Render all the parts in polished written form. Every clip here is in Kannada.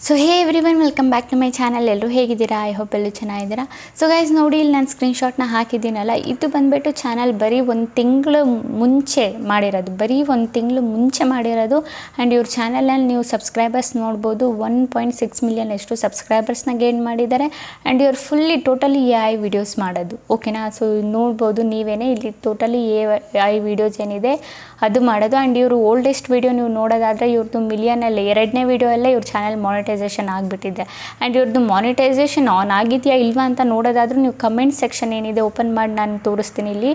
So hey everyone welcome back to my channel. ಎಲ್ಲರೂ ಹೇಗಿದ್ದೀರಾ? ಐ ಹೋಪ್ ಎಲ್ಲರೂ ಚೆನ್ನಾಗಿದ್ದೀರಾ. ಸೊ ಗೈಸ್ ನೋಡಿ, ಇಲ್ಲಿ ನಾನು ಸ್ಕ್ರೀನ್ಶಾಟ್ನ ಹಾಕಿದ್ದೀನಲ್ಲ, ಇದು ಬಂದುಬಿಟ್ಟು ಚಾನಲ್ ಬರೀ ಒಂದು ತಿಂಗಳು ಮುಂಚೆ ಮಾಡಿರೋದು. ಆ್ಯಂಡ್ ಇವ್ರ ಚಾನಲಲ್ಲಿ ನೀವು ಸಬ್ಸ್ಕ್ರೈಬರ್ಸ್ ನೋಡ್ಬೋದು, 1.6 ಮಿಲಿಯನ್ ಎಷ್ಟು ಸಬ್ಸ್ಕ್ರೈಬರ್ಸ್ನ ಗೇನ್ ಮಾಡಿದ್ದಾರೆ. ಆ್ಯಂಡ್ ಇವ್ರು ಫುಲ್ಲಿ ಟೋಟಲಿ AI ವಿಡಿಯೋಸ್ ಮಾಡೋದು, ಓಕೆನಾ. ಸೊ ನೋಡ್ಬೋದು ನೀವೇನೇ, ಇಲ್ಲಿ ಟೋಟಲಿ AI ವಿಡಿಯೋಸ್ ಏನಿದೆ ಅದು ಮಾಡೋದು. ಆ್ಯಂಡ್ ಇವರು ಓಲ್ಡೆಸ್ಟ್ ವೀಡಿಯೋ ನೀವು ನೋಡೋದಾದರೆ ಇವ್ರದ್ದು ಮಿಲಿಯನಲ್ಲಿ 2ನೇ ವೀಡಿಯೋಯಲ್ಲೇ ಇವ್ರ ಚಾನಲ್ ಮಾನಿಟೈಸೇಷನ್ ಆಗಿಬಿಟ್ಟಿದೆ. ಆ್ಯಂಡ್ ಇವ್ರದ್ದು ಮಾನಿಟೈಸೇಷನ್ ಆನ್ ಆಗಿದೆಯಾ ಇಲ್ವಾ ಅಂತ ನೋಡೋದಾದ್ರೂ ನೀವು ಕಮೆಂಟ್ ಸೆಕ್ಷನ್ ಏನಿದೆ ಓಪನ್ ಮಾಡಿ ನಾನು ತೋರಿಸ್ತೀನಿ. ಇಲ್ಲಿ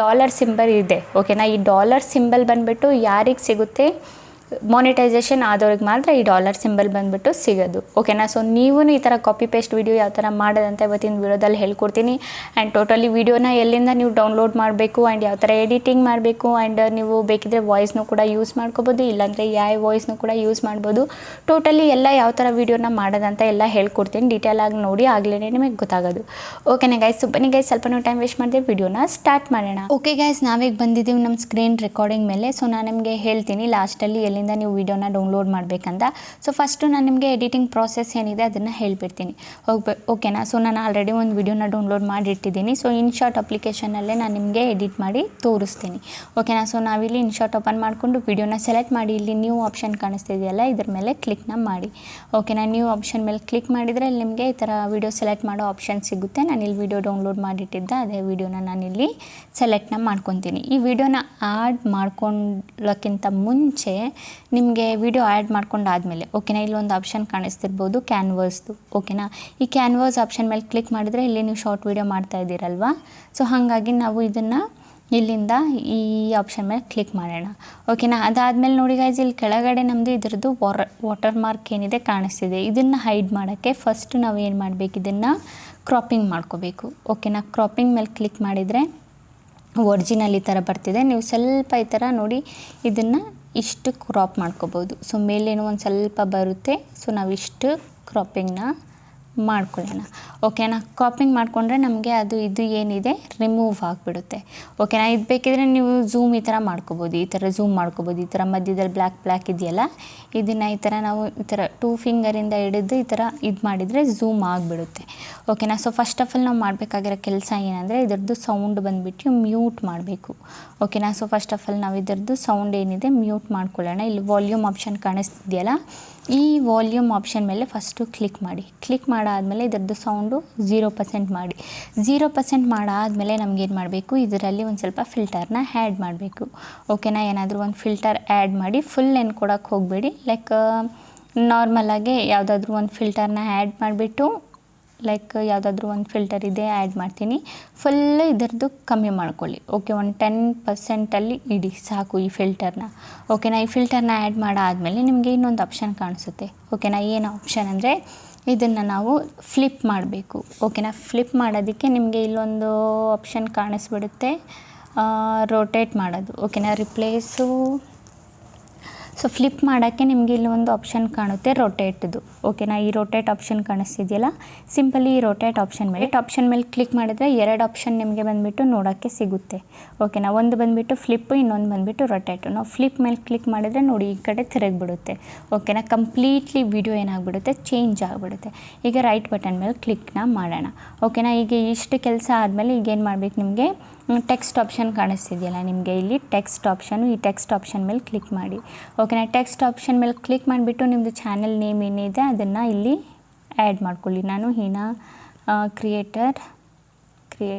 ಡಾಲರ್ ಸಿಂಬಲ್ ಇದೆ, ಓಕೆನಾ. ಈ ಡಾಲರ್ ಸಿಂಬಲ್ ಬಂದುಬಿಟ್ಟು ಯಾರಿಗೆ ಸಿಗುತ್ತೆ, ಮಾನಿಟೈಸೇಷನ್ ಆದವ್ರಿಗೆ ಮಾತ್ರ ಈ ಡಾಲರ್ ಸಿಂಬಲ್ ಬಂದುಬಿಟ್ಟು ಸಿಗೋದು, ಓಕೆನಾ. ಸೊ ನೀವು ಈ ಥರ ಕಾಪಿ ಪೇಸ್ಟ್ ವೀಡಿಯೋ ಯಾವ ಥರ ಮಾಡೋದಂತ ಇವತ್ತಿನ ವೀಡಿಯೋದಲ್ಲಿ ಹೇಳ್ಕೊಡ್ತೀನಿ. ಆ್ಯಂಡ್ ಟೋಟಲಿ ವೀಡಿಯೋನ ಎಲ್ಲಿಂದ ನೀವು ಡೌನ್ಲೋಡ್ ಮಾಡಬೇಕು ಆ್ಯಂಡ್ ಯಾವ ಥರ ಎಡಿಟಿಂಗ್ ಮಾಡಬೇಕು. ಆ್ಯಂಡ್ ನೀವು ಬೇಕಿದ್ರೆ ವಾಯ್ಸ್ನೂ ಕೂಡ ಯೂಸ್ ಮಾಡ್ಕೋಬೋದು, ಇಲ್ಲಾಂದರೆ AI ವಾಯ್ಸ್ನೂ ಕೂಡ ಯೂಸ್ ಮಾಡ್ಬೋದು. ಟೋಟಲಿ ಎಲ್ಲ ಯಾವ ಥರ ವೀಡಿಯೋನ ಮಾಡೋದಂತ ಎಲ್ಲ ಹೇಳ್ಕೊಡ್ತೀನಿ. ಡೀಟೇಲ್ ಆಗಿ ನೋಡಿ, ಆಗಲೇ ನಿಮಗೆ ಗೊತ್ತಾಗೋದು, ಓಕೆನಾ ಗೈಸ್. ಬನ್ನಿ ಗೈಸ್, ಸ್ವಲ್ಪ ಟೈಮ್ ವೇಸ್ಟ್ ಮಾಡಿದೆ, ವೀಡಿಯೋನ ಸ್ಟಾರ್ಟ್ ಮಾಡೋಣ. ಓಕೆ ಗೈಸ್, ನಾವೀಗ ಬಂದಿದ್ದೀವಿ ನಮ್ಮ ಸ್ಕ್ರೀನ್ ರೆಕಾರ್ಡಿಂಗ್ ಮೇಲೆ. ಸೊ ನಾನು ನಿಮಗೆ ಹೇಳ್ತೀನಿ ಲಾಸ್ಟಲ್ಲಿ ಎಲ್ಲಿಂದ ನೀವು ವಿಡಿಯೋನ ಡೌನ್ಲೋಡ್ ಮಾಡಬೇಕಂತ. ಸೊ ಫಸ್ಟು ನಾನು ನಿಮಗೆ ಎಡಿಟಿಂಗ್ ಪ್ರಾಸೆಸ್ ಏನಿದೆ ಅದನ್ನು ಹೇಳ್ಬಿಡ್ತೀನಿ, ಓಕೆನಾ. ಸೊ ನಾನು ಆಲ್ರೆಡಿ ಒಂದು ವಿಡಿಯೋನ ಡೌನ್ಲೋಡ್ ಮಾಡಿಟ್ಟಿದ್ದೀನಿ. ಸೊ ಇನ್ಶಾರ್ಟ್ ಅಪ್ಲಿಕೇಶನಲ್ಲೇ ನಾನು ನಿಮಗೆ ಎಡಿಟ್ ಮಾಡಿ ತೋರಿಸ್ತೀನಿ, ಓಕೆನಾ. ಸೊ ನಾವಿಲ್ಲಿ ಇನ್ಶಾರ್ಟ್ ಓಪನ್ ಮಾಡಿಕೊಂಡು ವಿಡಿಯೋನ ಸೆಲೆಕ್ಟ್ ಮಾಡಿ, ಇಲ್ಲಿ ನ್ಯೂ ಆಪ್ಷನ್ ಕಾಣಿಸ್ತಿದೆಯಲ್ಲ ಇದ್ರ ಮೇಲೆ ಕ್ಲಿಕ್ನ ಮಾಡಿ, ಓಕೆನಾ. ನ್ಯೂ ಆಪ್ಷನ್ ಮೇಲೆ ಕ್ಲಿಕ್ ಮಾಡಿದರೆ ಇಲ್ಲಿ ನಿಮಗೆ ಈ ಥರ ವಿಡಿಯೋ ಸೆಲೆಕ್ಟ್ ಮಾಡೋ ಆಪ್ಷನ್ ಸಿಗುತ್ತೆ. ನಾನು ಇಲ್ಲಿ ವಿಡಿಯೋ ಡೌನ್ಲೋಡ್ ಮಾಡಿಟ್ಟಿದ್ದೆ, ಅದೇ ವಿಡಿಯೋನ ನಾನಿಲ್ಲಿ ಸೆಲೆಕ್ಟ್ನ ಮಾಡ್ಕೊತೀನಿ. ಈ ವಿಡಿಯೋನ ಆ್ಯಡ್ ಮಾಡ್ಕೊಳ್ಳೋಕ್ಕಿಂತ ಮುಂಚೆ ನಿಮಗೆ ವಿಡಿಯೋ ಆ್ಯಡ್ ಮಾಡ್ಕೊಂಡಾದಮೇಲೆ, ಓಕೆನಾ, ಇಲ್ಲೊಂದು ಆಪ್ಷನ್ ಕಾಣಿಸ್ತಿರ್ಬೋದು ಕ್ಯಾನ್ವಸ್ದು, ಓಕೆನಾ. ಈ ಕ್ಯಾನ್ವಸ್ ಆಪ್ಷನ್ ಮೇಲೆ ಕ್ಲಿಕ್ ಮಾಡಿದರೆ ಇಲ್ಲಿ ನೀವು ಶಾರ್ಟ್ ವಿಡಿಯೋ ಮಾಡ್ತಾ ಇದ್ದೀರಲ್ವ. ಸೊ ಹಾಗಾಗಿ ನಾವು ಇದನ್ನು ಇಲ್ಲಿಂದ ಈ ಆಪ್ಷನ್ ಮೇಲೆ ಕ್ಲಿಕ್ ಮಾಡೋಣ, ಓಕೆನಾ. ಅದಾದಮೇಲೆ ನೋಡಿ ಗೈಸ್, ಇಲ್ಲಿ ಕೆಳಗಡೆ ನಮ್ಮದು ಇದರದ್ದು ವಾಟರ್ ಮಾರ್ಕ್ ಏನಿದೆ ಕಾಣಿಸ್ತಿದೆ. ಇದನ್ನು ಹೈಡ್ ಮಾಡೋಕ್ಕೆ ಫಸ್ಟ್ ನಾವು ಏನು ಮಾಡಬೇಕು, ಇದನ್ನು ಕ್ರಾಪಿಂಗ್ ಮಾಡ್ಕೋಬೇಕು, ಓಕೆನಾ. ಕ್ರಾಪಿಂಗ್ ಮೇಲೆ ಕ್ಲಿಕ್ ಮಾಡಿದರೆ ಒರಿಜಿನಲ್ ಈ ಥರ ಬರ್ತಿದೆ. ನೀವು ಸ್ವಲ್ಪ ಈ ಥರ ನೋಡಿ ಇದನ್ನು ಇಷ್ಟು ಕ್ರಾಪ್ ಮಾಡ್ಕೋಬೋದು. ಸೊ ಮೇಲೇನೋ ಒಂದು ಸ್ವಲ್ಪ ಬರುತ್ತೆ, ಸೊ ನಾವು ಇಷ್ಟು ಕ್ರಾಪಿಂಗ್ನ ಮಾಡ್ಕೊಳ್ಳೋಣ, ಓಕೆನಾ. ಕ್ರಾಪಿಂಗ್ ಮಾಡಿಕೊಂಡ್ರೆ ನಮಗೆ ಅದು ಇದು ಏನಿದೆ ರಿಮೂವ್ ಆಗಿಬಿಡುತ್ತೆ, ಓಕೆನಾ. ಇದು ಬೇಕಿದ್ರೆ ನೀವು ಝೂಮ್ ಈ ಥರ ಮಾಡ್ಕೋಬೋದು, ಈ ಥರ ಝೂಮ್ ಮಾಡ್ಕೋಬೋದು. ಈ ಥರ ಮಧ್ಯದಲ್ಲಿ ಬ್ಲ್ಯಾಕ್ ಇದೆಯಲ್ಲ, ಇದನ್ನು ಈ ಥರ ನಾವು ಈ ಥರ 2 ಫಿಂಗರಿಂದ ಹಿಡಿದು ಈ ಥರ ಇದು ಮಾಡಿದರೆ ಝೂಮ್ ಆಗಿಬಿಡುತ್ತೆ, ಓಕೆನಾ. ಸೊ ಫಸ್ಟ್ ಆಫ್ ಆಲ್ ನಾವು ಮಾಡಬೇಕಾಗಿರೋ ಕೆಲಸ ಏನಂದರೆ ಇದರದ್ದು ಸೌಂಡ್ ಬಂದುಬಿಟ್ಟು ಮ್ಯೂಟ್ ಮಾಡಬೇಕು, ಓಕೆನಾ. ಸೊ ಫಸ್ಟ್ ಆಫ್ ಆಲ್ ನಾವು ಇದರದ್ದು ಸೌಂಡ್ ಏನಿದೆ ಮ್ಯೂಟ್ ಮಾಡ್ಕೊಳ್ಳೋಣ. ಇಲ್ಲಿ ವಾಲ್ಯೂಮ್ ಆಪ್ಷನ್ ಕಾಣಿಸ್ತಿದೆಯಲ್ಲ, ಈ ವಾಲ್ಯೂಮ್ ಆಪ್ಷನ್ ಮೇಲೆ ಫಸ್ಟು ಕ್ಲಿಕ್ ಮಾಡಿ. ಕ್ಲಿಕ್ ಮಾಡಾದಮೇಲೆ ಇದರದ್ದು ಸೌಂಡು 0% ಮಾಡಿ. 0% ಮಾಡಾದಮೇಲೆ ನಮಗೇನು ಮಾಡಬೇಕು, ಇದರಲ್ಲಿ ಒಂದು ಸ್ವಲ್ಪ ಫಿಲ್ಟರ್ನ ಆ್ಯಡ್ ಮಾಡಬೇಕು, ಓಕೆನಾ. ಏನಾದರೂ ಒಂದು ಫಿಲ್ಟರ್ ಆ್ಯಡ್ ಮಾಡಿ, ಫುಲ್ ಏನು ಕೊಡೋಕ್ಕೆ ಹೋಗಬೇಡಿ. ಲೈಕ್ ನಾರ್ಮಲಾಗೆ ಯಾವುದಾದ್ರೂ ಒಂದು ಫಿಲ್ಟರ್ನ ಆ್ಯಡ್ ಮಾಡಿಬಿಟ್ಟು, ಲೈಕ್ ಯಾವುದಾದ್ರೂ ಒಂದು ಫಿಲ್ಟರ್ ಇದೆ ಆ್ಯಡ್ ಮಾಡ್ತೀನಿ. ಫುಲ್ ಇದರದ್ದು ಕಮ್ಮಿ ಮಾಡ್ಕೊಳ್ಳಿ, ಓಕೆ. ಒಂದು 10% ಇಡಿ ಸಾಕು ಈ ಫಿಲ್ಟರ್ನ, ಓಕೆನಾ. ಈ ಫಿಲ್ಟರ್ನ ಆ್ಯಡ್ ಮಾಡಾದಮೇಲೆ ನಿಮಗೆ ಇನ್ನೊಂದು ಆಪ್ಷನ್ ಕಾಣಿಸುತ್ತೆ, ಓಕೆನಾ. ಏನು ಆಪ್ಷನ್ ಅಂದರೆ ಇದನ್ನು ನಾವು ಫ್ಲಿಪ್ ಮಾಡಬೇಕು, ಓಕೆನಾ. ಫ್ಲಿಪ್ ಮಾಡೋದಕ್ಕೆ ನಿಮಗೆ ಇಲ್ಲೊಂದು ಆಪ್ಷನ್ ಕಾಣಿಸ್ಬಿಡುತ್ತೆ, ರೋಟೇಟ್ ಮಾಡೋದು, ಓಕೆನಾ. ರಿಪ್ಲೇಸು. ಸೊ ಫ್ಲಿಪ್ ಮಾಡೋಕ್ಕೆ ನಿಮಗೆ ಇಲ್ಲಿ ಒಂದು ಆಪ್ಷನ್ ಕಾಣುತ್ತೆ ರೊಟೇಟ್ದು, ಓಕೆನಾ. ಈ ರೊಟೇಟ್ ಆಪ್ಷನ್ ಕಾಣಿಸ್ತಿದೆಯಲ್ಲ, ಸಿಂಪಲಿ ಈ ರೊಟೇಟ್ ಆಪ್ಷನ್ ಮೇಲೆ ಕ್ಲಿಕ್ ಮಾಡಿದರೆ 2 ಆಪ್ಷನ್ ನಿಮಗೆ ಬಂದುಬಿಟ್ಟು ನೋಡೋಕ್ಕೆ ಸಿಗುತ್ತೆ, ಓಕೆನಾ. ಒಂದು ಬಂದುಬಿಟ್ಟು ಫ್ಲಿಪ್ಪು, ಇನ್ನೊಂದು ಬಂದುಬಿಟ್ಟು ರೊಟೇಟು. ನಾವು ಫ್ಲಿಪ್ ಮೇಲೆ ಕ್ಲಿಕ್ ಮಾಡಿದರೆ ನೋಡಿ ಈ ಕಡೆ ತಿರುಗಿಬಿಡುತ್ತೆ, ಓಕೆನಾ. ಕಂಪ್ಲೀಟ್ಲಿ ವಿಡಿಯೋ ಏನಾಗ್ಬಿಡುತ್ತೆ, ಚೇಂಜ್ ಆಗಿಬಿಡುತ್ತೆ. ಈಗ ರೈಟ್ ಬಟನ್ ಮೇಲೆ ಕ್ಲಿಕ್ನ ಮಾಡೋಣ, ಓಕೆನಾ. ಈಗ ಇಷ್ಟು ಕೆಲಸ ಆದಮೇಲೆ ಈಗೇನು ಮಾಡಬೇಕು, ನಿಮಗೆ ಟೆಕ್ಸ್ಟ್ ಆಪ್ಷನ್ ಕಾಣಿಸ್ತಿದೆಯಲ್ಲ ನಿಮಗೆ ಇಲ್ಲಿ ಟೆಕ್ಸ್ಟ್ ಆಪ್ಷನು, ಈ ಟೆಕ್ಸ್ಟ್ ಆಪ್ಷನ್ ಮೇಲೆ ಕ್ಲಿಕ್ ಮಾಡಿ, ಓಕೆನಾ. ಟೆಕ್ಸ್ಟ್ ಆಪ್ಷನ್ ಮೇಲೆ ಕ್ಲಿಕ್ ಮಾಡಿಬಿಟ್ಟು ನಿಮ್ಮದು ಚಾನಲ್ ನೇಮ್ ಏನಿದೆ ಅದನ್ನು ಇಲ್ಲಿ ಆ್ಯಡ್ ಮಾಡ್ಕೊಳ್ಳಿ. ನಾನು ಹೀನಾ ಕ್ರಿಯೇಟರ್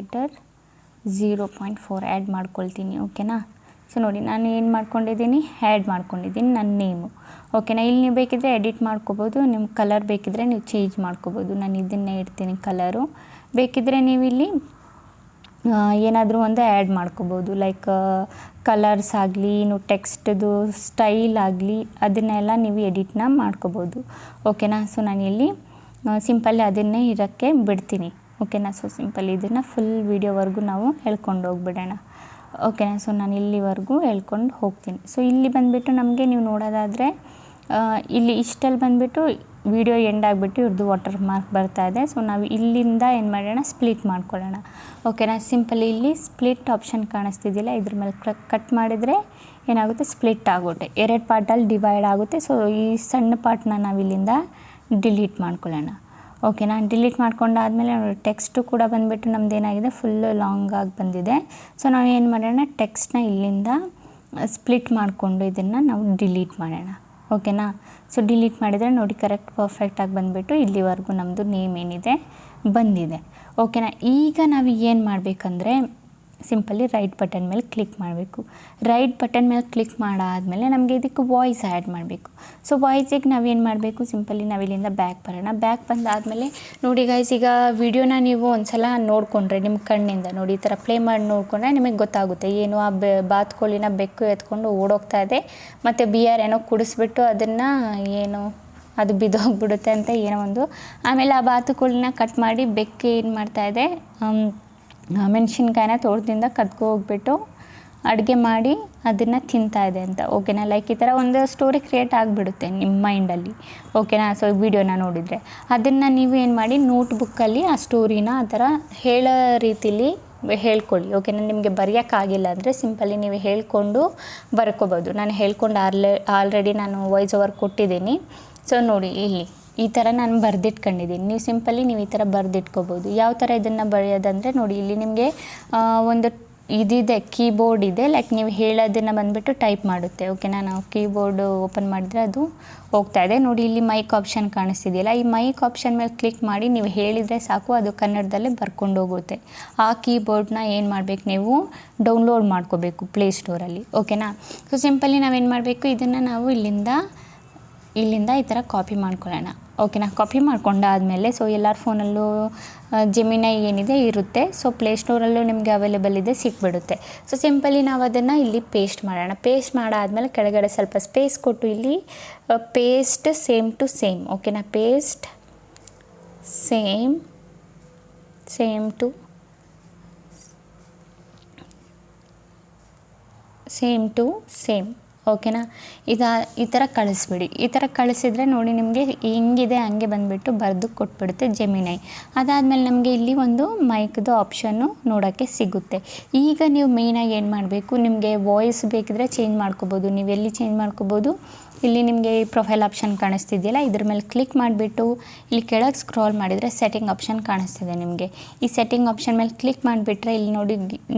0.4 ಆ್ಯಡ್ ಮಾಡ್ಕೊಳ್ತೀನಿ, ಓಕೆನಾ. ಸೊ ನೋಡಿ ನಾನು ಏನು ಮಾಡ್ಕೊಂಡಿದ್ದೀನಿ, ಆ್ಯಡ್ ಮಾಡ್ಕೊಂಡಿದ್ದೀನಿ ನನ್ನ ನೇಮು, ಓಕೆನಾ. ಇಲ್ಲಿ ನೀವು ಬೇಕಿದ್ದರೆ ಎಡಿಟ್ ಮಾಡ್ಕೋಬೋದು, ನಿಮ್ಮ ಕಲರ್ ಬೇಕಿದ್ದರೆ ನೀವು ಚೇಂಜ್ ಮಾಡ್ಕೋಬೋದು. ನಾನು ಇದನ್ನೇ ಇಡ್ತೀನಿ ಕಲರು. ಬೇಕಿದ್ದರೆ ನೀವು ಇಲ್ಲಿ ಏನಾದರೂ ಒಂದು ಆ್ಯಡ್ ಮಾಡ್ಕೋಬೋದು, ಲೈಕ್ ಕಲರ್ಸ್ ಆಗಲಿ, ಇನ್ನು ಟೆಕ್ಸ್ಟ್ದು ಸ್ಟೈಲ್ ಆಗಲಿ, ಅದನ್ನೆಲ್ಲ ನೀವು ಎಡಿಟ್ನ ಮಾಡ್ಕೋಬೋದು, ಓಕೆನಾ. ಸೊ ನಾನಿಲ್ಲಿ ಸಿಂಪಲ್ಲಿ ಅದನ್ನೇ ಇರೋಕ್ಕೆ ಬಿಡ್ತೀನಿ, ಓಕೆನಾ. ಸೊ ಸಿಂಪಲ್ ಇದನ್ನು ಫುಲ್ ವೀಡಿಯೋವರೆಗೂ ನಾವು ಹೇಳ್ಕೊಂಡು ಹೋಗ್ಬಿಡೋಣ, ಓಕೆನಾ. ಸೊ ನಾನು ಇಲ್ಲಿವರೆಗೂ ಹೇಳ್ಕೊಂಡು ಹೋಗ್ತೀನಿ. ಸೊ ಇಲ್ಲಿ ಬಂದುಬಿಟ್ಟು ನಮಗೆ ನೀವು ನೋಡೋದಾದರೆ ಇಲ್ಲಿ ಇಷ್ಟಲ್ಲಿ ಬಂದುಬಿಟ್ಟು ವಿಡಿಯೋ ಎಂಡ್ ಆಗಿಬಿಟ್ಟು ಇವ್ರದ್ದು ವಾಟರ್ ಮಾರ್ಕ್ ಬರ್ತಾ ಇದೆ. ಸೊ ನಾವು ಇಲ್ಲಿಂದ ಏನು ಮಾಡೋಣ, ಸ್ಪ್ಲಿಟ್ ಮಾಡ್ಕೊಳ್ಳೋಣ, ಓಕೆನಾ. ಸಿಂಪಲ್ ಇಲ್ಲಿ ಸ್ಪ್ಲಿಟ್ ಆಪ್ಷನ್ ಕಾಣಿಸ್ತಿದ್ದಿಲ್ಲ, ಇದ್ರ ಮೇಲೆ ಕಟ್ ಮಾಡಿದರೆ ಏನಾಗುತ್ತೆ, ಸ್ಪ್ಲಿಟ್ ಆಗುತ್ತೆ, 2 ಪಾರ್ಟಲ್ಲಿ ಡಿವೈಡ್ ಆಗುತ್ತೆ. ಸೊ ಈ ಸಣ್ಣ ಪಾರ್ಟ್ನ ನಾವು ಇಲ್ಲಿಂದ ಡಿಲೀಟ್ ಮಾಡ್ಕೊಳ್ಳೋಣ. ಓಕೆನಾ, ಡಿಲೀಟ್ ಮಾಡ್ಕೊಂಡಾದಮೇಲೆ ಟೆಕ್ಸ್ಟು ಕೂಡ ಬಂದುಬಿಟ್ಟು ನಮ್ದು ಏನಾಗಿದೆ ಫುಲ್ಲು ಲಾಂಗ್ ಆಗಿ ಬಂದಿದೆ. ಸೊ ನಾವು ಏನು ಮಾಡೋಣ, ಟೆಕ್ಸ್ಟ್ನ ಇಲ್ಲಿಂದ ಸ್ಪ್ಲಿಟ್ ಮಾಡಿಕೊಂಡು ಇದನ್ನು ನಾವು ಡಿಲೀಟ್ ಮಾಡೋಣ. ಓಕೆನಾ, ಸೊ ಡಿಲೀಟ್ ಮಾಡಿದರೆ ನೋಡಿ ಕರೆಕ್ಟ್ ಪರ್ಫೆಕ್ಟಾಗಿ ಬಂದುಬಿಟ್ಟು ಇಲ್ಲಿವರೆಗೂ ನಮ್ಮದು ನೇಮ್ ಏನಿದೆ ಬಂದಿದೆ. ಓಕೆನಾ, ಈಗ ನಾವು ಏನು ಮಾಡಬೇಕಂದ್ರೆ ಸಿಂಪಲಿ ರೈಟ್ ಬಟನ್ ಮೇಲೆ ಕ್ಲಿಕ್ ಮಾಡಬೇಕು. ರೈಟ್ ಬಟನ್ ಮೇಲೆ ಕ್ಲಿಕ್ ಮಾಡಾದಮೇಲೆ ನಮಗೆ ಇದಕ್ಕೆ ವಾಯ್ಸ್ ಆ್ಯಡ್ ಮಾಡಬೇಕು. ಸೊ ವಾಯ್ಸಿಗೆ ನಾವೇನು ಮಾಡಬೇಕು, ಸಿಂಪಲಿ ನಾವಿಲ್ಲಿಂದ ಬ್ಯಾಕ್ ಬರೋಣ. ಬ್ಯಾಕ್ ಬಂದಾದಮೇಲೆ ನೋಡಿ ಗೈಸ್, ಈಗ ವಿಡಿಯೋನ ನೀವು ಒಂದು ಸಲ ನೋಡಿಕೊಂಡ್ರೆ ನಿಮ್ಮ ಕಣ್ಣಿಂದ ನೋಡಿ ಈ ಥರ ಪ್ಲೇ ಮಾಡಿ ನೋಡಿಕೊಂಡ್ರೆ ನಿಮಗೆ ಗೊತ್ತಾಗುತ್ತೆ ಏನು ಆ ಬಾತುಕೋಳಿನ ಬೆಕ್ಕು ಎತ್ಕೊಂಡು ಓಡೋಗ್ತಾ ಇದೆ ಮತ್ತು ಬಿಯರ್ ಏನೋ ಕುಡಿಸ್ಬಿಟ್ಟು ಅದನ್ನು ಏನು ಅದು ಬಿದ್ದೋಗ್ಬಿಡುತ್ತೆ ಅಂತ ಏನೋ ಒಂದು. ಆಮೇಲೆ ಆ ಬಾತುಕೋಳಿನ ಕಟ್ ಮಾಡಿ ಬೆಕ್ಕು ಏನು ಮಾಡ್ತಾಯಿದೆ, ಮೆಣಸಿನ್ಕಾಯಿನ ತೋಟದಿಂದ ಕದ್ಕೊ ಹೋಗ್ಬಿಟ್ಟು ಅಡುಗೆ ಮಾಡಿ ಅದನ್ನು ತಿಂತಾಯಿದೆ ಅಂತ. ಓಕೆನಾ, ಲೈಕ್ ಈ ಥರ ಒಂದು ಸ್ಟೋರಿ ಕ್ರಿಯೇಟ್ ಆಗಿಬಿಡುತ್ತೆ ನಿಮ್ಮ ಮೈಂಡಲ್ಲಿ. ಓಕೆನಾ, ಸೊ ವಿಡಿಯೋನ ನೋಡಿದರೆ ಅದನ್ನು ನೀವು ಏನು ಮಾಡಿ ನೋಟ್ಬುಕ್ಕಲ್ಲಿ ಆ ಸ್ಟೋರಿನ ಆ ಥರ ಹೇಳೋ ರೀತಿಲಿ ಹೇಳ್ಕೊಳ್ಳಿ. ಓಕೆನಾ, ನಿಮಗೆ ಬರೆಯೋಕ್ಕಾಗಿಲ್ಲ ಅಂದರೆ ಸಿಂಪಲಿ ನೀವು ಹೇಳ್ಕೊಂಡು ಬರ್ಕೋಬೋದು. ನಾನು ಹೇಳ್ಕೊಂಡು ಆಲ್ರೆಡಿ ನಾನು ವಾಯ್ಸ್ ಓವರ್ ಕೊಟ್ಟಿದ್ದೀನಿ. ಸೊ ನೋಡಿ ಇಲ್ಲಿ ಈ ಥರ ನಾನು ಬರೆದಿಟ್ಕೊಂಡಿದ್ದೀನಿ. ನೀವು ಸಿಂಪಲಿ ನೀವು ಈ ಥರ ಬರೆದಿಟ್ಕೋಬೋದು. ಯಾವ ಥರ ಇದನ್ನು ಬರೆಯೋದಂದರೆ ನೋಡಿ ಇಲ್ಲಿ ನಿಮಗೆ ಒಂದು ಇದಿದೆ, ಕೀಬೋರ್ಡ್ ಇದೆ. ಲೈಕ್ ನೀವು ಹೇಳೋದನ್ನು ಬಂದುಬಿಟ್ಟು ಟೈಪ್ ಮಾಡುತ್ತೆ. ಓಕೆನಾ, ನಾವು ಕೀಬೋರ್ಡು ಓಪನ್ ಮಾಡಿದರೆ ಅದು ಹೋಗ್ತಾ ಇದೆ. ನೋಡಿ ಇಲ್ಲಿ ಮೈಕ್ ಆಪ್ಷನ್ ಕಾಣಿಸ್ತಿದೆಯಲ್ಲ, ಈ ಮೈಕ್ ಆಪ್ಷನ್ ಮೇಲೆ ಕ್ಲಿಕ್ ಮಾಡಿ ನೀವು ಹೇಳಿದರೆ ಸಾಕು, ಅದು ಕನ್ನಡದಲ್ಲೇ ಬರ್ಕೊಂಡು ಹೋಗುತ್ತೆ. ಆ ಕೀಬೋರ್ಡ್ನ ಏನು ಮಾಡಬೇಕು, ನೀವು ಡೌನ್ಲೋಡ್ ಮಾಡ್ಕೋಬೇಕು ಪ್ಲೇಸ್ಟೋರಲ್ಲಿ. ಓಕೆನಾ, ಸೊ ಸಿಂಪಲಿ ನಾವೇನು ಮಾಡಬೇಕು, ಇದನ್ನು ನಾವು ಇಲ್ಲಿಂದ ಈ ಥರ ಕಾಪಿ ಮಾಡ್ಕೊಳ್ಳೋಣ. ಓಕೆನಾ, ಕಾಪಿ ಮಾಡ್ಕೊಂಡಾದಮೇಲೆ ಸೊ ಎಲ್ಲರ ಫೋನಲ್ಲೂ ಜೆಮಿನೈ ಏನಿದೆ ಇರುತ್ತೆ. ಸೊ ಪ್ಲೇಸ್ಟೋರಲ್ಲೂ ನಿಮಗೆ ಅವೈಲೇಬಲ್ ಇದೆ, ಸಿಕ್ಬಿಡುತ್ತೆ. ಸೊ ಸಿಂಪಲಿ ನಾವು ಅದನ್ನು ಇಲ್ಲಿ ಪೇಸ್ಟ್ ಮಾಡೋಣ. ಪೇಸ್ಟ್ ಮಾಡಾದಮೇಲೆ ಕೆಳಗಡೆ ಸ್ವಲ್ಪ ಸ್ಪೇಸ್ ಕೊಟ್ಟು ಇಲ್ಲಿ ಪೇಸ್ಟ್ ಸೇಮ್ ಟು ಸೇಮ್. ಓಕೆನಾ, ಪೇಸ್ಟ್ ಸೇಮ್ ಟು ಸೇಮ್. ಓಕೆನಾ, ಈ ಥರ ಕಳಿಸ್ಬಿಡಿ. ಈ ಥರ ಕಳಿಸಿದರೆ ನೋಡಿ ನಿಮಗೆ ಹಿಂಗಿದೆ ಹಂಗೆ ಬಂದುಬಿಟ್ಟು ಬರೆದು ಕೊಟ್ಬಿಡುತ್ತೆ ಜೆಮಿನೈ. ಅದಾದಮೇಲೆ ನಮಗೆ ಇಲ್ಲಿ ಒಂದು ಮೈಕ್ದು ಆಪ್ಷನ್ನು ನೋಡೋಕ್ಕೆ ಸಿಗುತ್ತೆ. ಈಗ ನೀವು ಮೇಯ್ನಾಗಿ ಏನು ಮಾಡಬೇಕು, ನಿಮಗೆ ವಾಯ್ಸ್ ಬೇಕಿದ್ರೆ ಚೇಂಜ್ ಮಾಡ್ಕೋಬೋದು. ನೀವು ಎಲ್ಲಿ ಚೇಂಜ್ ಮಾಡ್ಕೋಬೋದು, ಇಲ್ಲಿ ನಿಮಗೆ ಈ ಪ್ರೊಫೈಲ್ ಆಪ್ಷನ್ ಕಾಣಿಸ್ತಿದೆಯಲ್ಲ, ಇದ್ರ ಮೇಲೆ ಕ್ಲಿಕ್ ಮಾಡಿಬಿಟ್ಟು ಇಲ್ಲಿ ಕೆಳಗೆ ಸ್ಕ್ರಾಲ್ ಮಾಡಿದರೆ ಸೆಟ್ಟಿಂಗ್ ಆಪ್ಷನ್ ಕಾಣಿಸ್ತಿದೆ ನಿಮಗೆ. ಈ ಸೆಟ್ಟಿಂಗ್ ಆಪ್ಷನ್ ಮೇಲೆ ಕ್ಲಿಕ್ ಮಾಡಿಬಿಟ್ರೆ ಇಲ್ಲಿ ನೋಡಿ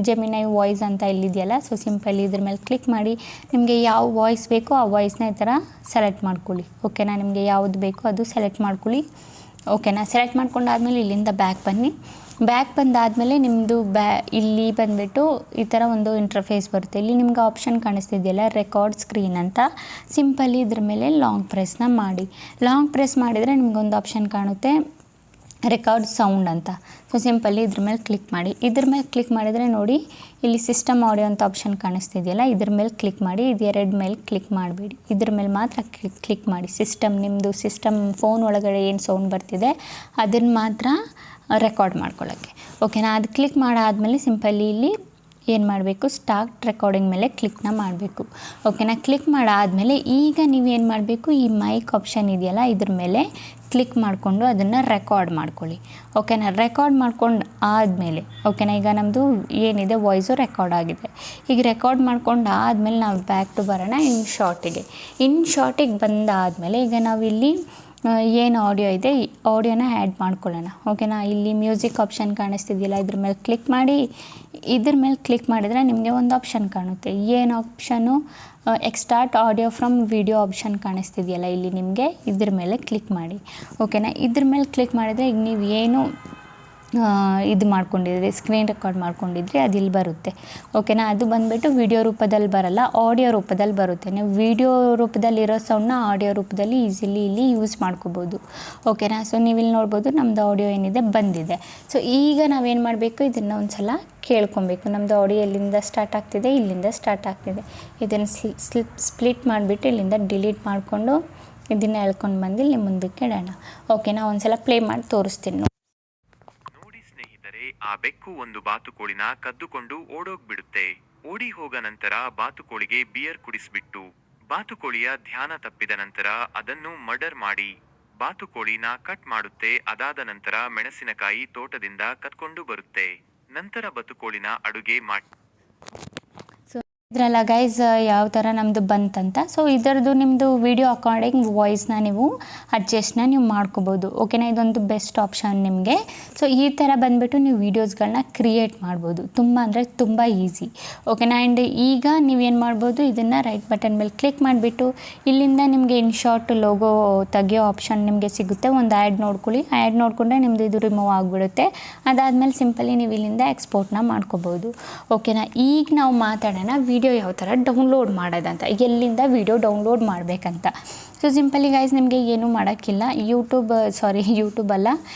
ಜೆಮಿನೈ ವಾಯ್ಸ್ ಅಂತ ಇಲ್ಲಿದೆಯಲ್ಲ, ಸೊ ಸಿಂಪಲಿ ಇದ್ರ ಮೇಲೆ ಕ್ಲಿಕ್ ಮಾಡಿ ನಿಮಗೆ ಯಾವ ವಾಯ್ಸ್ ಬೇಕೋ ಆ ವಾಯ್ಸ್ನ ಈ ಥರ ಸೆಲೆಕ್ಟ್ ಮಾಡ್ಕೊಳ್ಳಿ. ಓಕೆನಾ, ನಿಮಗೆ ಯಾವುದು ಬೇಕೋ ಅದು ಸೆಲೆಕ್ಟ್ ಮಾಡ್ಕೊಳ್ಳಿ. ಓಕೆನಾ, ಸೆಲೆಕ್ಟ್ ಮಾಡ್ಕೊಂಡಾದ್ಮೇಲೆ ಇಲ್ಲಿಂದ ಬ್ಯಾಕ್ ಬನ್ನಿ. ಬ್ಯಾಕ್ ಬಂದಾದಮೇಲೆ ನಿಮ್ಮದು ಇಲ್ಲಿ ಬಂದುಬಿಟ್ಟು ಈ ಥರ ಒಂದು ಇಂಟರ್ಫೇಸ್ ಬರುತ್ತೆ. ಇಲ್ಲಿ ನಿಮ್ಗೆ ಆಪ್ಷನ್ ಕಾಣಿಸ್ತಿದೆಯಲ್ಲ ರೆಕಾರ್ಡ್ ಸ್ಕ್ರೀನ್ ಅಂತ, ಸಿಂಪಲಿ ಇದ್ರ ಮೇಲೆ ಲಾಂಗ್ ಪ್ರೆಸ್ನ ಮಾಡಿ. ಲಾಂಗ್ ಪ್ರೆಸ್ ಮಾಡಿದರೆ ನಿಮ್ಗೊಂದು ಆಪ್ಷನ್ ಕಾಣುತ್ತೆ ರೆಕಾರ್ಡ್ ಸೌಂಡ್ ಅಂತ. ಸೊ ಸಿಂಪಲಿ ಇದ್ರ ಮೇಲೆ ಕ್ಲಿಕ್ ಮಾಡಿ. ಇದ್ರ ಮೇಲೆ ಕ್ಲಿಕ್ ಮಾಡಿದರೆ ನೋಡಿ ಇಲ್ಲಿ ಸಿಸ್ಟಮ್ ಆಡಿಯೋ ಅಂತ ಆಪ್ಷನ್ ಕಾಣಿಸ್ತಿದೆಯಲ್ಲ, ಇದ್ರ ಮೇಲೆ ಕ್ಲಿಕ್ ಮಾಡಿ. ಇದು ಎರಡು ಮೇಲೆ ಕ್ಲಿಕ್ ಮಾಡಬೇಡಿ, ಇದ್ರ ಮೇಲೆ ಮಾತ್ರ ಕ್ಲಿಕ್ ಮಾಡಿ. ನಿಮ್ಮದು ಸಿಸ್ಟಮ್ ಫೋನ್ ಒಳಗಡೆ ಏನು ಸೌಂಡ್ ಬರ್ತಿದೆ ಅದನ್ನು ಮಾತ್ರ ರೆಕಾರ್ಡ್ ಮಾಡ್ಕೊಳ್ಳೋಕ್ಕೆ. ಓಕೆನಾ, ಅದು ಕ್ಲಿಕ್ ಮಾಡಾದಮೇಲೆ ಸಿಂಪಲಿ ಇಲ್ಲಿ ಏನು ಮಾಡಬೇಕು, ಸ್ಟಾರ್ಟ್ ರೆಕಾರ್ಡಿಂಗ್ ಮೇಲೆ ಕ್ಲಿಕ್ನ ಮಾಡಬೇಕು. ಓಕೆನಾ, ಕ್ಲಿಕ್ ಮಾಡಾದಮೇಲೆ ಈಗ ನೀವು ಏನು ಮಾಡಬೇಕು, ಈ ಮೈಕ್ ಆಪ್ಷನ್ ಇದೆಯಲ್ಲ ಇದ್ರ ಮೇಲೆ ಕ್ಲಿಕ್ ಮಾಡಿಕೊಂಡು ಅದನ್ನು ರೆಕಾರ್ಡ್ ಮಾಡ್ಕೊಳ್ಳಿ. ಓಕೆನಾ, ರೆಕಾರ್ಡ್ ಮಾಡ್ಕೊಂಡು ಆದಮೇಲೆ ಓಕೆನಾ, ಈಗ ನಮ್ಮದು ಏನಿದೆ ವಾಯ್ಸು ರೆಕಾರ್ಡ್ ಆಗಿದೆ. ಈಗ ರೆಕಾರ್ಡ್ ಮಾಡ್ಕೊಂಡು ಆದಮೇಲೆ ನಾವು ಬ್ಯಾಕ್ ಟು ಬರೋಣ ಇನ್ ಶಾರ್ಟಿಗೆ ಬಂದಾದಮೇಲೆ ಈಗ ನಾವಿಲ್ಲಿ ಏನು ಆಡಿಯೋ ಇದೆ ಈ ಆಡಿಯೋನ ಆ್ಯಡ್ ಮಾಡ್ಕೊಳ್ಳೋಣ. ಓಕೆನಾ, ಇಲ್ಲಿ ಮ್ಯೂಸಿಕ್ ಆಪ್ಷನ್ ಕಾಣಿಸ್ತಿದೆಯಲ್ಲ ಇದ್ರ ಮೇಲೆ ಕ್ಲಿಕ್ ಮಾಡಿ. ಇದ್ರ ಮೇಲೆ ಕ್ಲಿಕ್ ಮಾಡಿದರೆ ನಿಮಗೆ ಒಂದು ಆಪ್ಷನ್ ಕಾಣುತ್ತೆ. ಏನು option, extract audio from video option ಕಾಣಿಸ್ತಿದೆಯಲ್ಲ ಇಲ್ಲಿ ನಿಮಗೆ, ಇದ್ರ ಮೇಲೆ ಕ್ಲಿಕ್ ಮಾಡಿ. ಓಕೆನಾ, ಇದ್ರ ಮೇಲೆ ಕ್ಲಿಕ್ ಮಾಡಿದರೆ ಈಗ ನೀವು ಏನು ಇದು ಮಾಡ್ಕೊಂಡಿದ್ರಿ, ಸ್ಕ್ರೀನ್ ರೆಕಾರ್ಡ್ ಮಾಡ್ಕೊಂಡಿದ್ರಿ ಅದು ಇಲ್ಲಿ ಬರುತ್ತೆ. ಓಕೆನಾ, ಅದು ಬಂದುಬಿಟ್ಟು ವಿಡಿಯೋ ರೂಪದಲ್ಲಿ ಬರಲ್ಲ, ಆಡಿಯೋ ರೂಪದಲ್ಲಿ ಬರುತ್ತೆ. ನೀವು ವಿಡಿಯೋ ರೂಪದಲ್ಲಿರೋ ಸೌಂಡ್ನ ಆಡಿಯೋ ರೂಪದಲ್ಲಿ ಈಸಿಲಿ ಇಲ್ಲಿ ಯೂಸ್ ಮಾಡ್ಕೋಬೋದು. ಓಕೆನಾ, ಸೊ ನೀವು ಇಲ್ಲಿ ನೋಡ್ಬೋದು ನಮ್ಮದು ಆಡಿಯೋ ಏನಿದೆ ಬಂದಿದೆ. ಸೊ ಈಗ ನಾವೇನು ಮಾಡಬೇಕು, ಇದನ್ನು ಒಂದು ಸಲ ಕೇಳ್ಕೊಬೇಕು. ನಮ್ಮದು ಆಡಿಯೋ ಎಲ್ಲಿಂದ ಸ್ಟಾರ್ಟ್ ಆಗ್ತಿದೆ, ಇಲ್ಲಿಂದ ಸ್ಟಾರ್ಟ್ ಆಗ್ತಿದೆ. ಇದನ್ನು ಸ್ಪ್ಲಿಟ್ ಮಾಡಿಬಿಟ್ಟು ಇಲ್ಲಿಂದ ಡಿಲೀಟ್ ಮಾಡಿಕೊಂಡು ಇದನ್ನು ಎಳ್ಕೊಂಡು ಬಂದು ಇಲ್ಲಿ ಮುಂದಕ್ಕೆ ಇಡೋಣ. ಓಕೆನಾ, ಒಂದು ಸಲ ಪ್ಲೇ ಮಾಡಿ ತೋರಿಸ್ತೀನಿ. ಆ ಬೆಕ್ಕು ಒಂದು ಬಾತುಕೋಳಿನ ಕದ್ದುಕೊಂಡು ಓಡೋಗ್ಬಿಡುತ್ತೆ. ಓಡಿ ಹೋಗ ನಂತರ ಬಾತುಕೋಳಿಗೆ ಬಿಯರ್ ಕುಡಿಸ್ಬಿಟ್ಟು ಬಾತುಕೋಳಿಯ ಧ್ಯಾನ ತಪ್ಪಿದ ನಂತರ ಅದನ್ನು ಮರ್ಡರ್ ಮಾಡಿ ಬಾತುಕೋಳಿನ ಕಟ್ ಮಾಡುತ್ತೆ. ಅದಾದ ನಂತರ ಮೆಣಸಿನಕಾಯಿ ತೋಟದಿಂದ ಕತ್ಕೊಂಡು ಬರುತ್ತೆ. ನಂತರ ಬಾತುಕೋಳಿನ ಅಡುಗೆ ಮಾಡಿ. ಸೊ ಇದ್ರಲ್ಲ ಗೈಸ್ ಯಾವ ಥರ ನಮ್ಮದು ಬಂತಂತ. ಸೊ ಇದರದ್ದು ನಿಮ್ಮದು ವಿಡಿಯೋ ಅಕಾರ್ಡಿಂಗ್ ವಾಯ್ಸ್ನ ನೀವು ಅಡ್ಜಸ್ಟ್ನ ನೀವು ಮಾಡ್ಕೋಬೋದು. ಓಕೆನಾ, ಇದೊಂದು ಬೆಸ್ಟ್ ಆಪ್ಷನ್ ನಿಮಗೆ. ಸೊ ಈ ಥರ ಬಂದುಬಿಟ್ಟು ನೀವು ವೀಡಿಯೋಸ್ಗಳನ್ನ ಕ್ರಿಯೇಟ್ ಮಾಡ್ಬೋದು. ತುಂಬ ಅಂದರೆ ತುಂಬ ಈಸಿ. ಓಕೆನಾ, ಆ್ಯಂಡ್ ಈಗ ನೀವೇನು ಮಾಡ್ಬೋದು, ಇದನ್ನು ರೈಟ್ ಬಟನ್ ಮೇಲೆ ಕ್ಲಿಕ್ ಮಾಡಿಬಿಟ್ಟು ಇಲ್ಲಿಂದ ನಿಮಗೆ ಇನ್ಶಾರ್ಟ್ ಲೋಗೋ ತೆಗಿಯೋ ಆಪ್ಷನ್ ನಿಮಗೆ ಸಿಗುತ್ತೆ. ಒಂದು ಆ್ಯಡ್ ನೋಡ್ಕೊಳ್ಳಿ. ಆ್ಯಡ್ ನೋಡಿಕೊಂಡ್ರೆ ನಿಮ್ಮದು ಇದು ರಿಮೂವ್ ಆಗಿಬಿಡುತ್ತೆ. ಅದಾದಮೇಲೆ ಸಿಂಪಲಿ ನೀವು ಇಲ್ಲಿಂದ ಎಕ್ಸ್ಪೋರ್ಟ್ನ ಮಾಡ್ಕೋಬೋದು. ಓಕೆನಾ, ಈಗ ನಾವು ಮಾತಾಡೋಣ ವಿಡಿಯೋ ಯಾವ ಥರ ಡೌನ್ಲೋಡ್ ಮಾಡೋದಂತ, ಎಲ್ಲಿಂದ ವಿಡಿಯೋ ಡೌನ್ಲೋಡ್ ಮಾಡಬೇಕಂತ. ಸೊ ಸಿಂಪಲಿ ಗೈಸ್ ನಿಮಗೆ ಏನೂ ಮಾಡೋಕ್ಕಿಲ್ಲ. ಯೂಟ್ಯೂಬ್ ಅಲ್ಲ,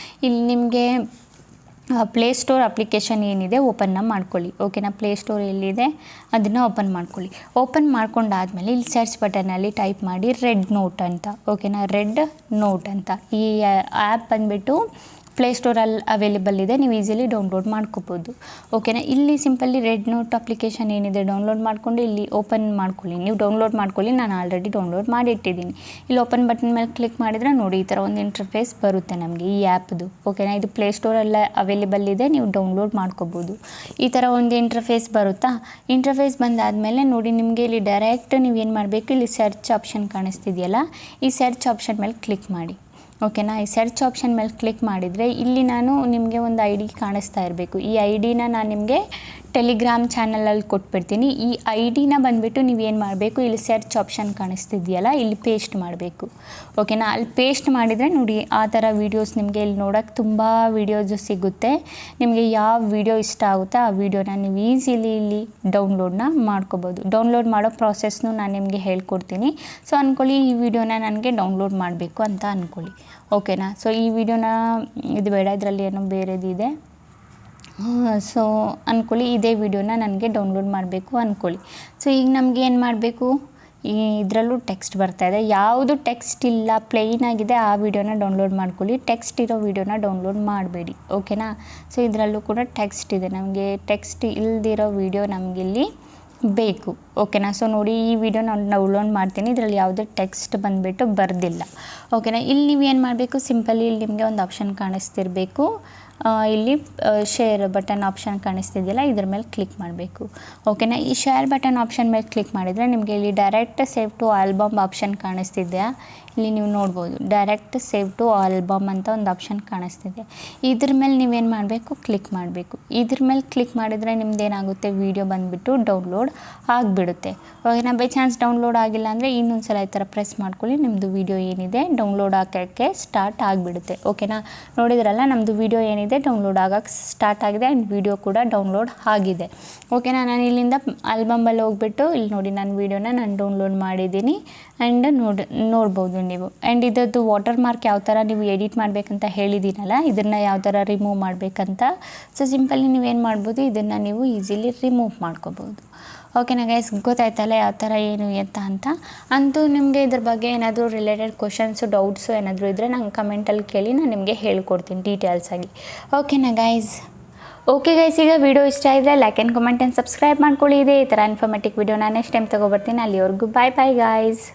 ಇಲ್ಲಿ ನಿಮಗೆ ಪ್ಲೇಸ್ಟೋರ್ ಅಪ್ಲಿಕೇಶನ್ ಏನಿದೆ ಓಪನ್ನ ಮಾಡ್ಕೊಳ್ಳಿ. ಓಕೆನಾ, ಪ್ಲೇಸ್ಟೋರ್ ಎಲ್ಲಿದೆ ಅದನ್ನು ಓಪನ್ ಮಾಡ್ಕೊಳ್ಳಿ. ಓಪನ್ ಮಾಡ್ಕೊಂಡಾದಮೇಲೆ ಇಲ್ಲಿ ಸರ್ಚ್ ಬಟನಲ್ಲಿ ಟೈಪ್ ಮಾಡಿ ರೆಡ್ ನೋಟ್ ಅಂತ. ಓಕೆನಾ, ರೆಡ್ ನೋಟ್ ಅಂತ ಈ ಆ್ಯಪ್ ಬಂದುಬಿಟ್ಟು ಪ್ಲೇಸ್ಟೋರಲ್ಲಿ ಅವೈಲೇಬಲ್ ಇದೆ. ನೀವು ಈಸಿಲಿ ಡೌನ್ಲೋಡ್ ಮಾಡ್ಕೋಬೋದು. ಓಕೆನಾ, ಇಲ್ಲಿ ಸಿಂಪಲ್ಲಿ ರೆಡ್ ನೋಟ್ ಅಪ್ಲಿಕೇಶನ್ ಏನಿದೆ ಡೌನ್ಲೋಡ್ ಮಾಡಿಕೊಂಡು ಇಲ್ಲಿ ಓಪನ್ ಮಾಡ್ಕೊಳ್ಳಿ. ನೀವು ಡೌನ್ಲೋಡ್ ಮಾಡ್ಕೊಳ್ಳಿ, ನಾನು ಆಲ್ರೆಡಿ ಡೌನ್ಲೋಡ್ ಮಾಡಿಟ್ಟಿದ್ದೀನಿ. ಇಲ್ಲಿ ಓಪನ್ ಬಟನ್ ಮೇಲೆ ಕ್ಲಿಕ್ ಮಾಡಿದರೆ ನೋಡಿ ಈ ಥರ ಒಂದು ಇಂಟರ್ಫೇಸ್ ಬರುತ್ತೆ ನಮಗೆ ಈ ಆ್ಯಪ್ದು. ಓಕೆನಾ, ಇದು ಪ್ಲೇಸ್ಟೋರಲ್ಲೇ ಅವೈಲೇಬಲ್ ಇದೆ, ನೀವು ಡೌನ್ಲೋಡ್ ಮಾಡ್ಕೋಬೋದು. ಈ ಥರ ಒಂದು ಇಂಟರ್ಫೇಸ್ ಬರುತ್ತಾ. ಇಂಟರ್ಫೇಸ್ ಬಂದಾದಮೇಲೆ ನೋಡಿ ನಿಮಗೆ ಇಲ್ಲಿ ಡೈರೆಕ್ಟ್ ನೀವೇನು ಮಾಡಬೇಕು, ಇಲ್ಲಿ ಸರ್ಚ್ ಆಪ್ಷನ್ ಕಾಣಿಸ್ತಿದೆಯಲ್ಲ, ಈ ಸರ್ಚ್ ಆಪ್ಷನ್ ಮೇಲೆ ಕ್ಲಿಕ್ ಮಾಡಿ. ಓಕೆನಾ, ಈ ಸರ್ಚ್ ಆಪ್ಷನ್ ಮೇಲೆ ಕ್ಲಿಕ್ ಮಾಡಿದರೆ ಇಲ್ಲಿ ನಾನು ನಿಮಗೆ ಒಂದು ಐ ಡಿ ಕಾಣಿಸ್ತಾ ಇರಬೇಕು. ಈ ಐ ಡಿನ ನಾನು ನಿಮಗೆ ಟೆಲಿಗ್ರಾಮ್ ಚಾನಲಲ್ಲಿ ಕೊಟ್ಬಿಡ್ತೀನಿ. ಈ ಐ ಡಿನ ಬಂದುಬಿಟ್ಟು ನೀವೇನು ಮಾಡಬೇಕು, ಇಲ್ಲಿ ಸರ್ಚ್ ಆಪ್ಷನ್ ಕಾಣಿಸ್ತಿದೆಯಲ್ಲ, ಇಲ್ಲಿ ಪೇಸ್ಟ್ ಮಾಡಬೇಕು. ಓಕೆನಾ, ಅಲ್ಲಿ ಪೇಸ್ಟ್ ಮಾಡಿದರೆ ನೋಡಿ ಆ ಥರ ವೀಡಿಯೋಸ್ ನಿಮಗೆ ಇಲ್ಲಿ ನೋಡೋಕ್ಕೆ ತುಂಬ ವೀಡಿಯೋಸ್ ಸಿಗುತ್ತೆ. ನಿಮಗೆ ಯಾವ ವೀಡಿಯೋ ಇಷ್ಟ ಆಗುತ್ತೋ ಆ ವೀಡಿಯೋನ ನೀವು ಈಸಿಲಿ ಇಲ್ಲಿ ಡೌನ್ಲೋಡ್ನ ಮಾಡ್ಕೋಬೋದು. ಡೌನ್ಲೋಡ್ ಮಾಡೋ ಪ್ರಾಸೆಸ್ನು ನಾನು ನಿಮಗೆ ಹೇಳ್ಕೊಡ್ತೀನಿ. ಸೊ ಅಂದ್ಕೊಳ್ಳಿ ಈ ವಿಡಿಯೋನ ನನಗೆ ಡೌನ್ಲೋಡ್ ಮಾಡಬೇಕು ಅಂತ ಅಂದ್ಕೊಳ್ಳಿ. ಓಕೆನಾ, ಸೊ ಈ ವಿಡಿಯೋನ ಇದು ಬೇಡ, ಇದರಲ್ಲಿ ಏನೋ ಬೇರೆದಿದೆ. ಸೊ ಅಂದ್ಕೊಳ್ಳಿ ಇದೇ ವಿಡಿಯೋನ ನನಗೆ ಡೌನ್ಲೋಡ್ ಮಾಡಬೇಕು ಅಂದ್ಕೊಳ್ಳಿ. ಸೊ ಈಗ ನಮಗೆ ಏನು ಮಾಡಬೇಕು, ಇದರಲ್ಲೂ ಟೆಕ್ಸ್ಟ್ ಬರ್ತಾಯಿದೆ. ಯಾವುದು ಟೆಕ್ಸ್ಟ್ ಇಲ್ಲ ಪ್ಲೇನ್ ಆಗಿದೆ ಆ ವಿಡಿಯೋನ ಡೌನ್ಲೋಡ್ ಮಾಡ್ಕೊಳ್ಳಿ. ಟೆಕ್ಸ್ಟ್ ಇರೋ ವಿಡಿಯೋನ ಡೌನ್ಲೋಡ್ ಮಾಡಬೇಡಿ. ಓಕೆನಾ, ಸೊ ಇದರಲ್ಲೂ ಕೂಡ ಟೆಕ್ಸ್ಟ್ ಇದೆ. ನಮಗೆ ಟೆಕ್ಸ್ಟ್ ಇಲ್ಲದಿರೋ ವಿಡಿಯೋ ನಮಗಿಲ್ಲಿ ಬೇಕು. ಓಕೆನಾ, ಸೊ ನೋಡಿ ಈ ವಿಡಿಯೋ ನಾನು ಡೌನ್ಲೋಡ್ ಮಾಡ್ತೀನಿ. ಇದರಲ್ಲಿ ಯಾವುದೇ ಟೆಕ್ಸ್ಟ್ ಬಂದುಬಿಟ್ಟು ಬರೆದಿಲ್ಲ. ಓಕೆನಾ, ಇಲ್ಲಿ ನೀವು ಏನು ಮಾಡಬೇಕು, ಸಿಂಪಲಿ ಇಲ್ಲಿ ನಿಮಗೆ ಒಂದು ಆಪ್ಷನ್ ಕಾಣಿಸ್ತಿರಬೇಕು. ಇಲ್ಲಿ ಶೇರ್ ಬಟನ್ ಆಪ್ಷನ್ ಕಾಣಿಸ್ತಿದೆಯಲ್ಲ, ಇದ್ರ ಮೇಲೆ ಕ್ಲಿಕ್ ಮಾಡಬೇಕು. ಓಕೆನಾ, ಈ ಶೇರ್ ಬಟನ್ ಆಪ್ಷನ್ ಮೇಲೆ ಕ್ಲಿಕ್ ಮಾಡಿದರೆ ನಿಮಗೆ ಇಲ್ಲಿ direct save to album option ಕಾಣಿಸ್ತಿದೆಯಾ, ಇಲ್ಲಿ ನೀವು ನೋಡ್ಬೋದು ಡೈರೆಕ್ಟ್ ಸೇವ್ ಟು ಆಲ್ಬಮ್ ಅಂತ ಒಂದು ಆಪ್ಷನ್ ಕಾಣಿಸ್ತಿದೆ. ಇದ್ರ ಮೇಲೆ ನೀವೇನು ಮಾಡಬೇಕು, ಕ್ಲಿಕ್ ಮಾಡಬೇಕು. ಇದ್ರ ಮೇಲೆ ಕ್ಲಿಕ್ ಮಾಡಿದರೆ ನಿಮ್ದು ಏನಾಗುತ್ತೆ, ವೀಡಿಯೋ ಬಂದುಬಿಟ್ಟು ಡೌನ್ಲೋಡ್ ಆಗಿಬಿಡುತ್ತೆ. ಓಕೆನಾ, ಬೈ ಚಾನ್ಸ್ ಡೌನ್ಲೋಡ್ ಆಗಿಲ್ಲ ಅಂದರೆ ಇನ್ನೊಂದು ಸಲ ಈ ಥರ ಪ್ರೆಸ್ ಮಾಡ್ಕೊಳ್ಳಿ, ನಿಮ್ಮದು ವೀಡಿಯೋ ಏನಿದೆ ಡೌನ್ಲೋಡ್ ಆಗೋಕ್ಕೆ ಸ್ಟಾರ್ಟ್ ಆಗಿಬಿಡುತ್ತೆ. ಓಕೆನಾ, ನೋಡಿದ್ರಲ್ಲ ನಮ್ಮದು ವೀಡಿಯೋ ಏನಿದೆ ಡೌನ್ಲೋಡ್ ಆಗೋಕ್ಕೆ ಸ್ಟಾರ್ಟ್ ಆಗಿದೆ ಆ್ಯಂಡ್ ವಿಡಿಯೋ ಕೂಡ ಡೌನ್ಲೋಡ್ ಆಗಿದೆ. ಓಕೆನಾ, ನಾನು ಇಲ್ಲಿಂದ ಆಲ್ಬಮಲ್ಲಿ ಹೋಗ್ಬಿಟ್ಟು ಇಲ್ಲಿ ನೋಡಿ ನನ್ನ ವೀಡಿಯೋನ ನಾನು ಡೌನ್ಲೋಡ್ ಮಾಡಿದ್ದೀನಿ ಆ್ಯಂಡ್ ನೋಡ್ಬೋದು ನೀವು. ಆ್ಯಂಡ್ ಇದರದ್ದು ವಾಟರ್ ಮಾರ್ಕ್ ಯಾವ ಥರ ನೀವು ಎಡಿಟ್ ಮಾಡಬೇಕಂತ ಹೇಳಿದ್ದೀನಲ್ಲ, ಇದನ್ನು ಯಾವ ಥರ ರಿಮೂವ್ ಮಾಡಬೇಕಂತ. ಸೊ ಸಿಂಪಲಿ ನೀವೇನು ಮಾಡ್ಬೋದು, ಇದನ್ನು ನೀವು ಈಸಿಲಿ ರಿಮೂವ್ ಮಾಡ್ಕೋಬೋದು. ಓಕೆನಾ ಗೈಸ್, ಗೊತ್ತಾಯ್ತಲ್ಲ ಯಾವ ಥರ ಏನು ಎತ್ತ ಅಂತ. ಅಂತೂ ನಿಮಗೆ ಇದ್ರ ಬಗ್ಗೆ ಏನಾದರೂ ರಿಲೇಟೆಡ್ ಕ್ವಶನ್ಸು ಡೌಟ್ಸು ಏನಾದರೂ ಇದ್ದರೆ ನಂಗೆ ಕಮೆಂಟಲ್ಲಿ ಕೇಳಿ, ನಾನು ನಿಮಗೆ ಹೇಳ್ಕೊಡ್ತೀನಿ ಡೀಟೇಲ್ಸಾಗಿ. ಓಕೆನಾ ಗೈಸ್, ಓಕೆ ಗೈಸ್, ಈಗ ವಿಡಿಯೋ ಇಷ್ಟ ಇದ್ದರೆ like and comment and subscribe ಮಾಡ್ಕೊಳ್ಳಿ. ಇದೇ ಈ ಥರ ಇನ್ಫಾರ್ಮೇಟಿವ್ ವಿಡಿಯೋ ನಾನು ನೆಕ್ಸ್ಟ್ ಟೈಮ್ ತೊಗೊಬರ್ತೀನಿ. ಅಲ್ಲಿವರೆಗೂ ಬಾಯ್ ಬಾಯ್ ಗೈಸ್.